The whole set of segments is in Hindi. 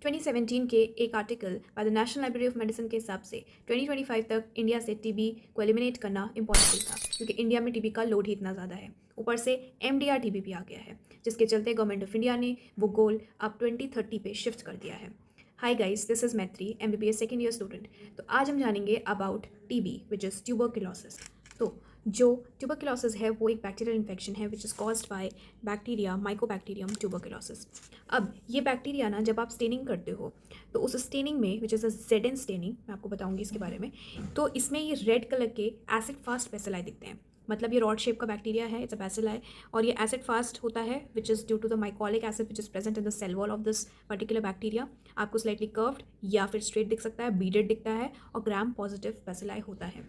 2017 के एक article by the national library of medicine के हिसाब से 2025 तक इंडिया से टीबी को एलिमिनेट करना इम्पॉसिबल था, क्योंकि इंडिया में टीबी का लोड ही इतना ज़्यादा है। ऊपर से एमडीआर टीबी भी आ गया है, जिसके चलते गवर्नमेंट ऑफ इंडिया ने वो गोल अब 2030 पे शिफ्ट कर दिया है। हाय गाइस, दिस इज मैत्री, एमबीबीएस सेकेंड ईयर स्टूडेंट। तो आज हम जानेंगे about TB which is tuberculosis. तो जो ट्यूबरक्लोसिस है वो एक बैक्टीरियल इन्फेक्शन है which is caused by bacteria Mycobacterium tuberculosis. अब ये बैक्टीरिया ना, जब आप स्टेनिंग करते हो तो उस स्टेनिंग में which is a Z staining, मैं आपको बताऊंगी इसके बारे में, तो इसमें ये रेड कलर के एसिड फास्ट बेसिलाई दिखते हैं। मतलब ये रॉड शेप का बैक्टीरिया है, इट्स अ बेसिलाई, और ये एसिड फास्ट होता है which is due to the mycolic acid which is present in the cell wall of this particular bacteria. आपको स्लाइटली कर्व्ड या फिर स्ट्रेट दिख सकता है, बीडेड दिखता है, और ग्राम पॉजिटिव बेसिलाई होता है।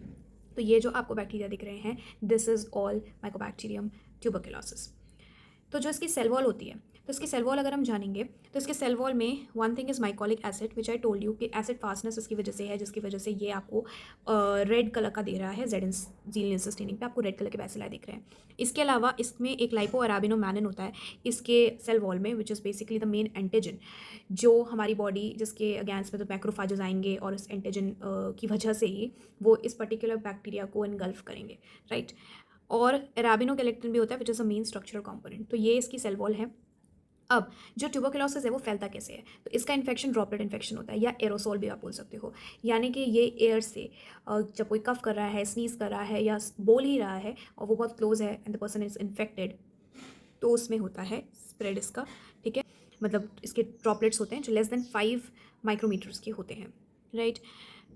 तो ये जो आपको बैक्टीरिया दिख रहे हैं, this is all Mycobacterium tuberculosis. तो जो इसकी सेल वॉल होती है, तो इसकी सेल वॉल अगर हम जानेंगे तो इसके सेल वॉल में one thing is mycolic acid which I told you कि एसिड फास्टनेस इसकी वजह से है, जिसकी वजह से ये आपको रेड कलर का दे रहा है। जेड स्टेनिंग पे आपको रेड कलर के बेसिलाई दिख रहे हैं। इसके अलावा इसमें एक लाइपो अराबिनोमैनिन होता है इसके सेल वॉल में, which is basically the main antigen जो हमारी बॉडी, जिसके अगेंस्ट में तो मैक्रोफाजेज आएंगे और इस एंटीजन की वजह से ही वो इस पर्टिकुलर बैक्टीरिया को इनगल्फ करेंगे, राइट। और अराबिनोगैलेक्टिन भी होता है which is a main structural component. तो ये इसकी सेल वॉल है। अब जो ट्यूबरक्लोसिस है वो फैलता कैसे है, तो इसका इन्फेक्शन ड्रॉपलेट इन्फेक्शन होता है, या एरोसोल भी आप बोल सकते हो। यानी कि ये एयर से जब कोई कफ कर रहा है, स्नीज कर रहा है या बोल ही रहा है और वो बहुत क्लोज है and the person is infected, तो उसमें होता है स्प्रेड इसका, ठीक है। मतलब इसके ड्रॉपलेट्स होते हैं जो लेस देन 5 माइक्रोमीटर्स के होते हैं, राइट।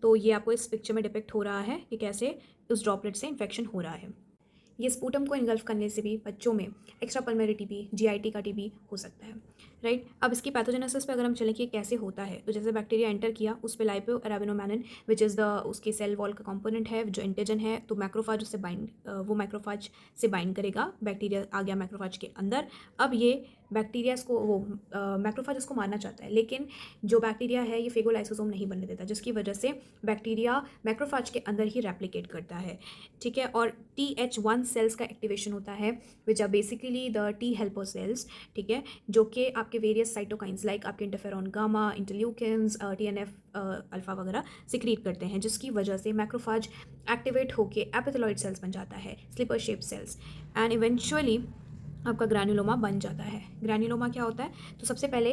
तो ये आपको इस पिक्चर में डिपिक्ट हो रहा है कि कैसे उस ड्रॉपलेट से इन्फेक्शन हो रहा है। ये स्पूटम को इनगल्फ करने से भी बच्चों में एक्स्ट्रा पल्मोनरी टीबी, जीआईटी का टीबी हो सकता है, राइट। अब इसकी पैथोजेनेसिस पे अगर हम चलें कि कैसे होता है, तो जैसे बैक्टीरिया एंटर किया, उस पे लाइपो अराबिनोमैनिन विच इज़ द उसके सेल वॉल का कंपोनेंट है जो एंटीजन है, तो मैक्रोफाज उससे बाइंड वो मैक्रोफाज से बाइंड करेगा। बैक्टीरिया आ गया मैक्रोफाज के अंदर। अब ये बैक्टीरिया इसको वो मैक्रोफाज इसको मारना चाहता है, लेकिन जो बैक्टीरिया है ये फेगोलाइसोसोम नहीं बनने देता, जिसकी वजह से बैक्टीरिया मैक्रोफाज के अंदर ही रेप्लिकेट करता है, ठीक है। और TH1 सेल्स का एक्टिवेशन होता है which are basically the T helper cells, ठीक है, जो कि आपके वेरियस साइटोकाइंस लाइक आपके interferon gamma, interleukins, TNF alpha वगैरह सिक्रीट करते हैं, जिसकी वजह से मैक्रोफाज एक्टिवेट होकर एपिथेलॉइड सेल्स बन जाता है, slipper shape cells, and eventually आपका ग्रैन्युलोमा बन जाता है। ग्रैन्युलोमा क्या होता है, तो सबसे पहले